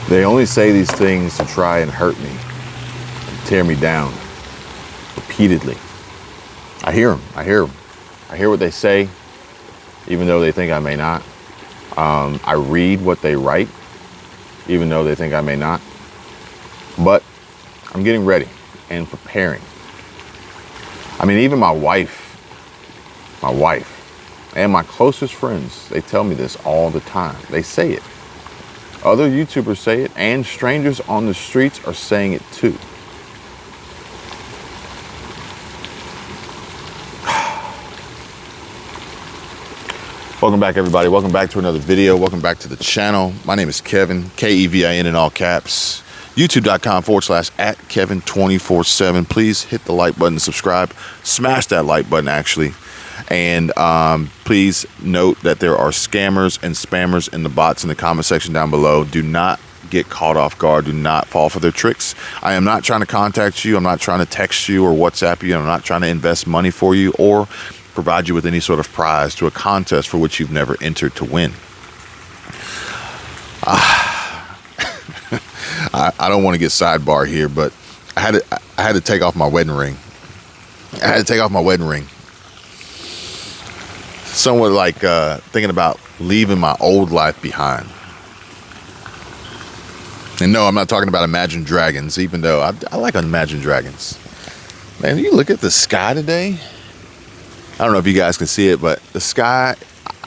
They only say these things to try and hurt me, tear me down, repeatedly. I hear them. I hear what they say, even though they think I may not. I read what they write, even though they think I may not. But I'm getting ready and preparing. I mean, even my wife, and my closest friends, they tell me this all the time. They say it. Other YouTubers say it, and strangers on the streets are saying it too. Welcome back, everybody. Welcome back to another video. Welcome back to the channel. My name is Kevin, Kevin in all caps. YouTube.com/@Kevin247. Please hit the like button, subscribe, smash that like button actually. And please note that there are scammers and spammers in the bots in the comment section down below. Do not get caught off guard. Do not fall for their tricks. I am not trying to contact you. I'm not trying to text you or WhatsApp you. I'm not trying to invest money for you or provide you with any sort of prize to a contest for which you've never entered to win. I don't want to get sidebar here, but I had to take off my wedding ring. Somewhat like thinking about leaving my old life behind. And no, I'm not talking about Imagine Dragons, even though I like Imagine Dragons. Man, you look at the sky today. I don't know if you guys can see it, but the sky,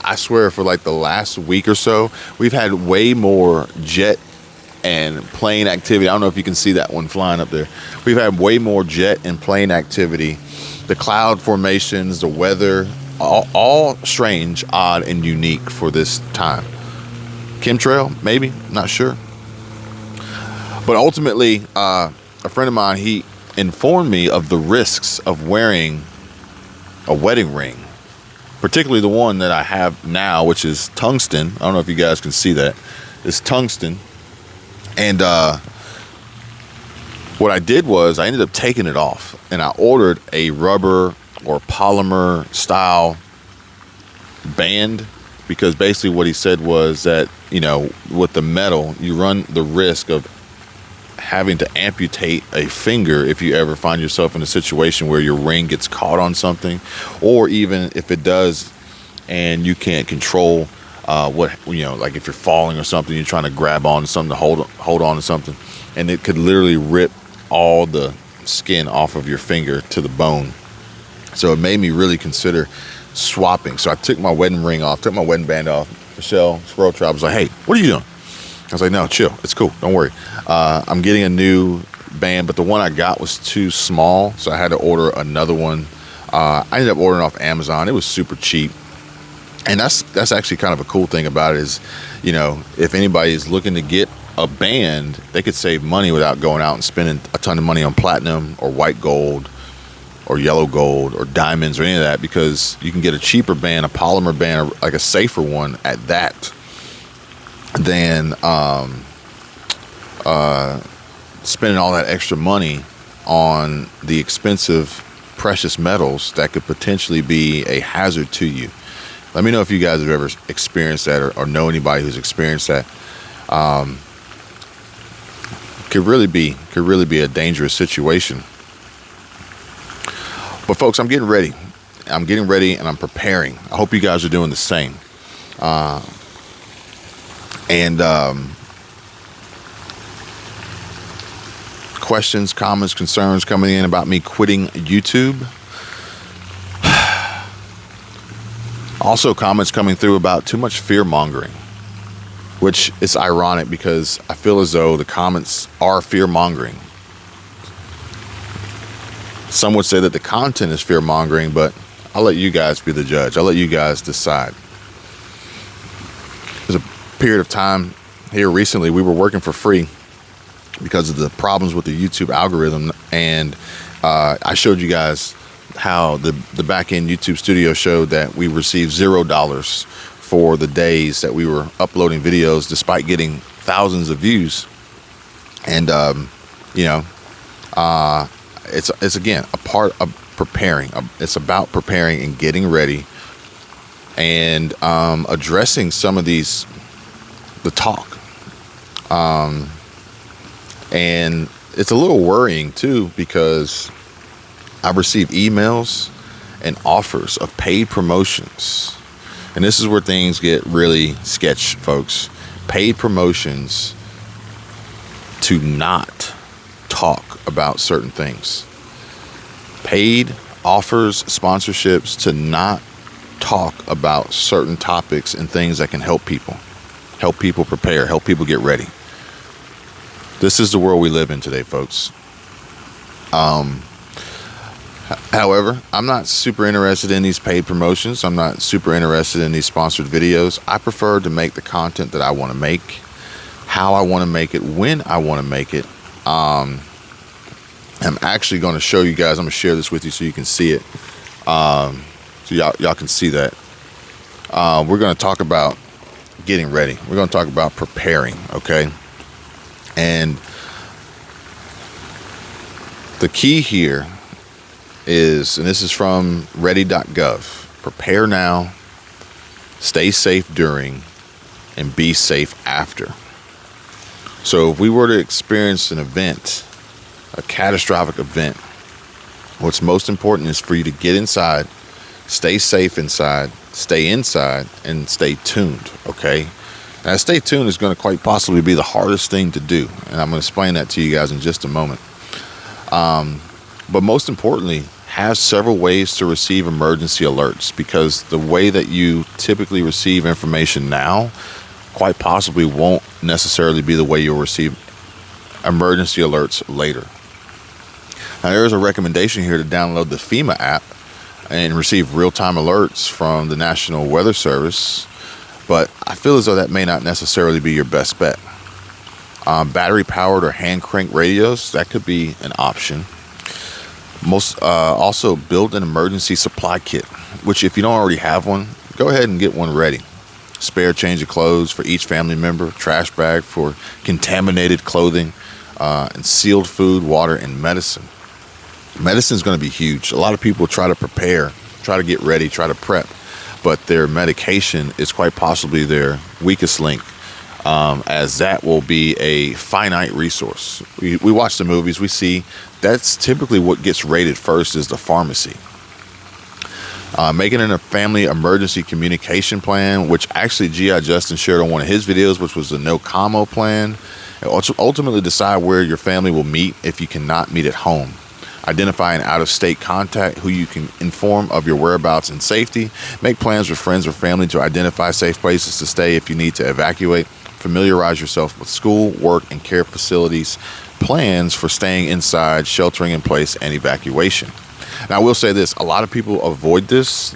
I swear for like the last week or so, we've had way more jet and plane activity. I don't know if you can see that one flying up there. We've had way more jet and plane activity. The cloud formations, the weather, all strange, odd, and unique for this time. Chemtrail, maybe, not sure. But ultimately, a friend of mine, he informed me of the risks of wearing a wedding ring, particularly the one that I have now, which is tungsten. I don't know if you guys can see that. It's tungsten. And what I did was I ended up taking it off, and I ordered a rubber or polymer style band, because basically what he said was that, you know, with the metal, you run the risk of having to amputate a finger if you ever find yourself in a situation where your ring gets caught on something, or even if it does and you can't control what, you know, like if you're falling or something, you're trying to grab on to something to hold on to something, and it could literally rip all the skin off of your finger to the bone. So it made me really consider swapping. So I took my wedding ring off, took my wedding band off. Michelle Squirrel Tribe was like, "Hey, what are you doing?" I was like, "No, chill. It's cool. Don't worry. I'm getting a new band, but the one I got was too small, so I had to order another one." I ended up ordering off Amazon. It was super cheap. And that's actually kind of a cool thing about it is, you know, if anybody is looking to get a band, they could save money without going out and spending a ton of money on platinum or white gold or yellow gold or diamonds or any of that, because you can get a cheaper band, a polymer band, or like a safer one at that, than spending all that extra money on the expensive precious metals that could potentially be a hazard to you. Let me know if you guys have ever experienced that, or know anybody who's experienced that. Could really be a dangerous situation. But folks, I'm getting ready and I'm preparing. I hope you guys are doing the same. Questions, comments, concerns coming in about me quitting YouTube. Also comments coming through about too much fear mongering, which is ironic because I feel as though the comments are fear mongering. Some would say that the content is fear mongering, but I'll let you guys be the judge. I'll let you guys decide. There's a period of time here recently, we were working for free because of the problems with the YouTube algorithm, and I showed you guys how the back-end YouTube studio showed that we received $0 for the days that we were uploading videos despite getting thousands of views. And it's again a part of preparing. It's about preparing and getting ready and addressing some of the talk. And it's a little worrying too, because I've received emails and offers of paid promotions. And this is where things get really sketch, folks. Paid promotions to not talk about certain things. Paid offers, sponsorships to not talk about certain topics and things that can help people prepare, help people get ready. This is the world we live in today, folks. However, I'm not super interested in these paid promotions. I'm not super interested in these sponsored videos. I prefer to make the content that I want to make, how I want to make it, when I want to make it. I'm actually going to show you guys. I'm going to share this with you so you can see it. So y'all can see that. We're going to talk about getting ready. We're going to talk about preparing, okay? And the key here is, and this is from ready.gov, prepare now, stay safe during, and be safe after. So if we were to experience an event, a catastrophic event, what's most important is for you to get inside, stay safe inside, stay inside, and stay tuned, okay? Now, stay tuned is going to quite possibly be the hardest thing to do, and I'm going to explain that to you guys in just a moment. But most importantly, have several ways to receive emergency alerts, because the way that you typically receive information now quite possibly won't necessarily be the way you'll receive emergency alerts later. Now, there's a recommendation here to download the FEMA app and receive real-time alerts from the National Weather Service, but I feel as though that may not necessarily be your best bet. Battery-powered or hand-crank radios, that could be an option. Also build an emergency supply kit, which if you don't already have one, go ahead and get one ready. Spare change of clothes for each family member, trash bag for contaminated clothing, and sealed food, water, and medicine. Medicine is going to be huge. A lot of people try to prepare, try to get ready, try to prep, but their medication is quite possibly their weakest link, as that will be a finite resource. We watch the movies, we see that's typically what gets rated first is the pharmacy. Making it a family emergency communication plan, which actually G.I. Justin shared on one of his videos, which was the no commo plan. Ultimately decide where your family will meet if you cannot meet at home. Identify an out-of-state contact who you can inform of your whereabouts and safety. Make plans with friends or family to identify safe places to stay if you need to evacuate. Familiarize yourself with school, work, and care facilities. Plans for staying inside, sheltering in place, and evacuation. Now, I will say this. A lot of people avoid this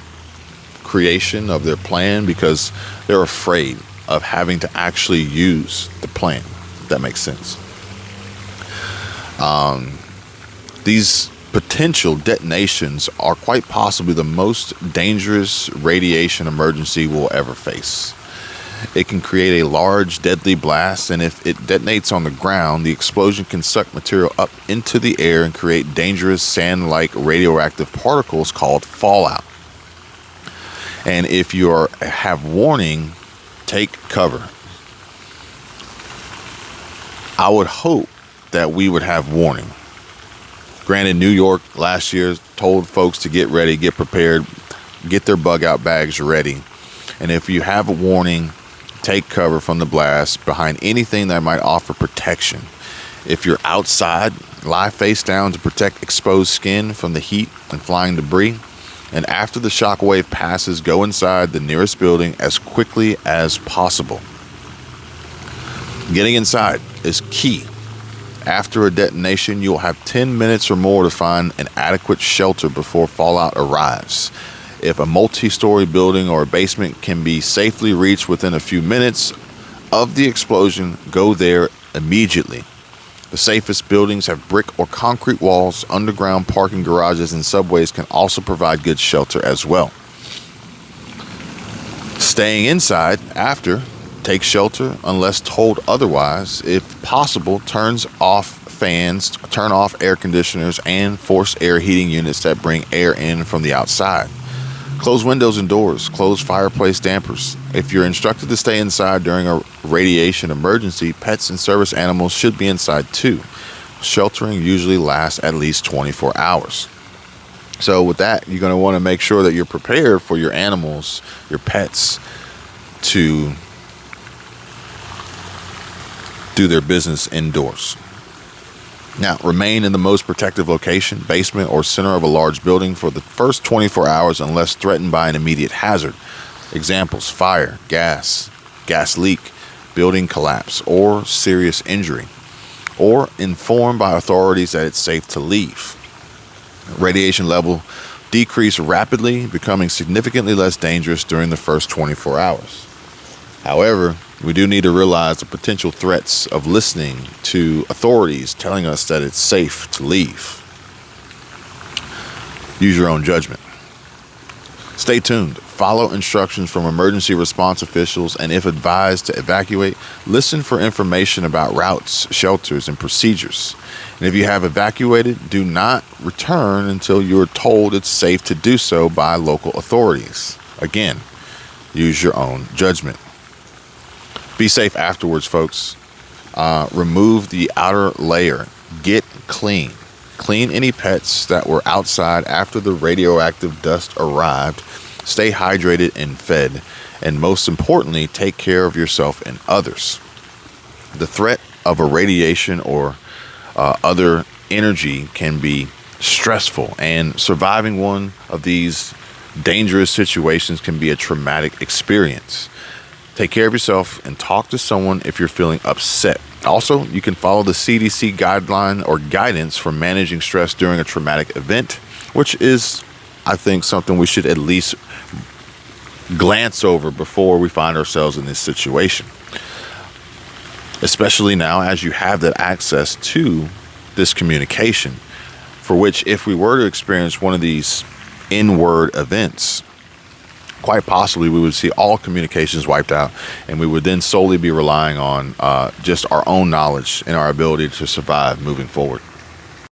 creation of their plan because they're afraid of having to actually use the plan, if that makes sense. These potential detonations are quite possibly the most dangerous radiation emergency we'll ever face. It can create a large, deadly blast, and if it detonates on the ground, the explosion can suck material up into the air and create dangerous sand-like radioactive particles called fallout. And if you have warning, take cover. I would hope that we would have warning. Granted, New York last year told folks to get ready, get prepared, get their bug out bags ready. And if you have a warning, take cover from the blast behind anything that might offer protection. If you're outside, lie face down to protect exposed skin from the heat and flying debris. And after the shock wave passes, go inside the nearest building as quickly as possible. Getting inside is key. After a detonation, you'll have 10 minutes or more to find an adequate shelter before fallout arrives. If a multi-story building or a basement can be safely reached within a few minutes of the explosion, go there immediately. The safest buildings have brick or concrete walls. Underground parking garages and subways can also provide good shelter as well. Staying inside after, take shelter unless told otherwise. If possible, turn off fans, turn off air conditioners, and forced air heating units that bring air in from the outside. Close windows and doors. Close fireplace dampers. If you're instructed to stay inside during a radiation emergency, pets and service animals should be inside too. Sheltering usually lasts at least 24 hours. So with that, you're going to want to make sure that you're prepared for your animals, your pets, to do their business indoors. Now, remain in the most protective location, basement or center of a large building for the first 24 hours unless threatened by an immediate hazard. Examples: fire, gas leak, building collapse, or serious injury. Or informed by authorities that it's safe to leave. Radiation level decrease rapidly, becoming significantly less dangerous during the first 24 hours. However, we do need to realize the potential threats of listening to authorities telling us that it's safe to leave. Use your own judgment. Stay tuned. Follow instructions from emergency response officials, and if advised to evacuate, listen for information about routes, shelters, and procedures. And if you have evacuated, do not return until you are told it's safe to do so by local authorities. Again, use your own judgment. Be safe afterwards, folks. Remove the outer layer. Get clean. Clean any pets that were outside after the radioactive dust arrived. Stay hydrated and fed. And most importantly, take care of yourself and others. The threat of a radiation or other energy can be stressful, and surviving one of these dangerous situations can be a traumatic experience. Take care of yourself and talk to someone if you're feeling upset. Also, you can follow the CDC guideline or guidance for managing stress during a traumatic event, which is, I think, something we should at least glance over before we find ourselves in this situation. Especially now, as you have that access to this communication, for which if we were to experience one of these inward events, quite possibly we would see all communications wiped out, and we would then solely be relying on just our own knowledge and our ability to survive moving forward.